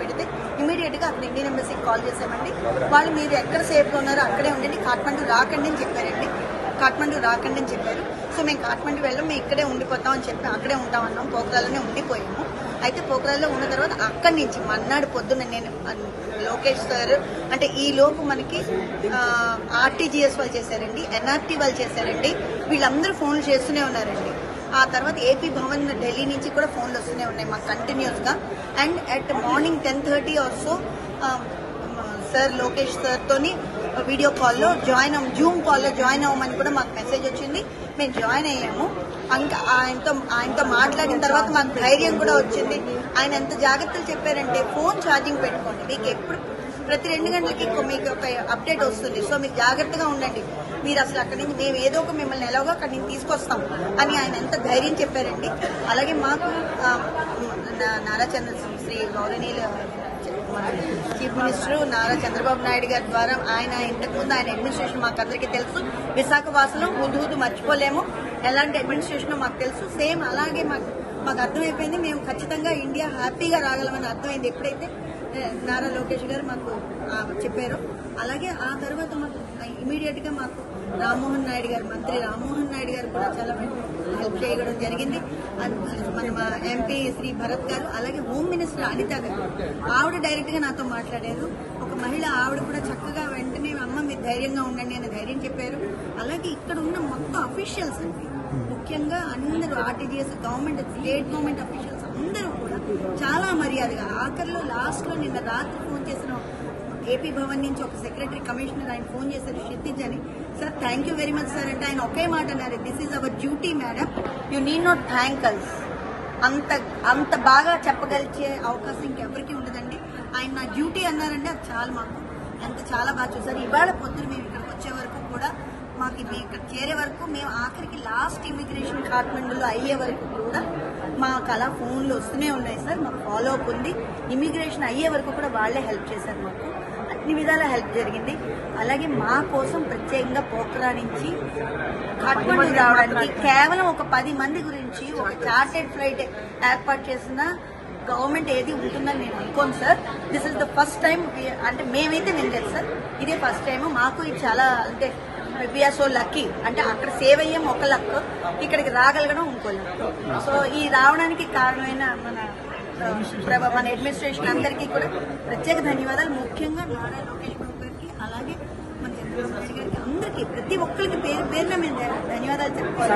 పెడితే ఇమీడియట్ గా అక్కడ ఇండియన్ ఎంబసీకి కాల్ చేసామండి. వాళ్ళు మీరు ఎక్కడ సేఫ్ గా ఉన్నారో అక్కడే ఉండండి, కాఠ్మండూ రాకండి అని చెప్పారండి. కాఠ్మండూ రాకండి అని చెప్పారు. సో మేము కాఠ్మండూ వెళ్ళాం, మేము ఇక్కడే ఉండిపోతాం అని చెప్పి అక్కడే ఉంటామన్నాం. పోఖ్రాలోనే ఉండిపోయాము. అయితే పోఖ్రాలో ఉన్న తర్వాత అక్కడి నుంచి మన్నాడు పొద్దున్న నేను లోకేష్ సార్ అంటే ఈ లోపు మనకి ఆర్టీజీఎస్ వాళ్ళు చేశారండి, ఎన్ఆర్టీ వాళ్ళు చేశారండి, వీళ్ళందరూ ఫోన్లు చేస్తూనే ఉన్నారండి. ఆ తర్వాత ఏపీ భవన్ ఢిల్లీ నుంచి కూడా ఫోన్లు వస్తూనే ఉన్నాయి మాకు కంటిన్యూస్ గా. And at morning 10:30 also sir Lokesh sir తోని వీడియో కాల్లో జూమ్ కాల్లో జాయిన్ అవ్వమని కూడా మాకు మెసేజ్ వచ్చింది. మేము జాయిన్ అయ్యాము. ఇంకా ఆయనతో మాట్లాడిన తర్వాత మాకు ధైర్యం కూడా వచ్చింది. ఆయన ఎంత జాగ్రత్తలు చెప్పారంటే ఫోన్ ఛార్జింగ్ పెట్టుకోండి, మీకు ఎప్పుడు ప్రతి 2 గంటలకి మీకు ఒక అప్డేట్ వస్తుంది, సో మీరు జాగ్రత్తగా ఉండండి, మీరు అసలు అక్కడి నుంచి మేము ఏదో ఒక మిమ్మల్ని ఎలాగో అక్కడి నుంచి తీసుకొస్తాం అని ఆయన ఎంత ధైర్యం చెప్పారండి. అలాగే మాకు నారా శ్రీ గౌరవనీయులు చీఫ్ మినిస్టర్ నారా చంద్రబాబు నాయుడు గారి ద్వారా ఆయన ఇంతకుముందు ఆయన అడ్మినిస్ట్రేషన్ మాకు అందరికీ తెలుసు. విశాఖ వాసులు హుదూదు మర్చిపోలేము, ఎలాంటి అడ్మినిస్ట్రేషన్ మాకు తెలుసు. సేమ్ అలాగే మాకు అర్థమైపోయింది, మేము ఖచ్చితంగా ఇండియా హ్యాపీగా రాగలమని అర్థమైంది ఎప్పుడైతే నారా లోకేష్ గారు మాకు చెప్పారు. అలాగే ఆ తర్వాత మాకు ఇమీడియట్ గా మాకు మంత్రి రామ్మోహన్ నాయుడు గారు కూడా చాలా హెల్ప్ చేయడం జరిగింది. మన ఎంపీ శ్రీ భరత్ గారు, అలాగే హోమ్ మినిస్టర్ అనిత గారు, ఆవిడ డైరెక్ట్ గా నాతో మాట్లాడారు. ఒక మహిళ ఆవిడ కూడా చక్కగా వెంటనే అమ్మ మీరు ధైర్యంగా ఉండండి అని ధైర్యం చెప్పారు. అలాగే ఇక్కడ ఉన్న మొత్తం అఫీషియల్స్ అండి, ముఖ్యంగా అందరూ RTGS government state government officials అందరూ కూడా చాలా మర్యాదగా ఆఖరిలో లాస్ట్ లో నిన్న రాత్రి ఫోన్ చేసిన ఏపీ భవన్ నుంచి ఒక సెక్రటరీ కమిషనర్ ఆయన ఫోన్ చేశారు క్షితిజ్ అని. Sir thank you very much sir అంటే ఆయన ఒకే మాట అన్నారు, this is our duty madam, you need not thank us. అంత బాగా చెప్పగలిగే అవకాశం ఇంకెవరికి ఉండదండి. ఆయన నా డ్యూటీ అన్నారంటే అది చాలా మాకు చాలా బాగా చూసారు. ఇవాళ పొద్దున మేము ఇక్కడికి వచ్చే వరకు కూడా మాకు ఇక్కడ చేరే వరకు మేము ఆఖరికి లాస్ట్ ఇమిగ్రేషన్ కాఠ్మండూలో అయ్యే వరకు కూడా మాకు అలా ఫోన్లు వస్తూనే ఉన్నాయి సార్. మాకు ఫాలో అప్ ఉంది. ఇమిగ్రేషన్ అయ్యే వరకు కూడా వాళ్లే హెల్ప్ చేశారు, మాకు అన్ని విధాలా హెల్ప్ జరిగింది. అలాగే మా కోసం ప్రత్యేకంగా పోఖ్రా నుంచి కాఠ్మండూ రావడానికి కేవలం ఒక 10 మంది గురించి ఒక చార్టెడ్ ఫ్లైట్ ఏర్పాటు చేసిన గవర్నమెంట్ ఏది ఉంటుందని నేను అనుకోను sir. This is the first time, అంటే మేమైతే వినలేదు సార్, ఇదే ఫస్ట్ టైం మాకు. ఇది చాలా అంటే వీఆర్ సో లక్కీ, అంటే అక్కడ సేవ్ అయ్యాం ఒక లక్, ఇక్కడికి రాగలగడం ఇంకో లక్. సో ఈ రావడానికి కారణమైన మన అడ్మినిస్ట్రేషన్ అందరికీ కూడా ప్రత్యేక ధన్యవాదాలు. ముఖ్యంగా నారా లోకేష్ బాబు గారికి, అలాగే మన చంద్రబాబు నాయుడు గారికి, అందరికీ ప్రతి ఒక్కరికి పేరు పేరున మేము ధన్యవాదాలు చెప్పుకోవాలి.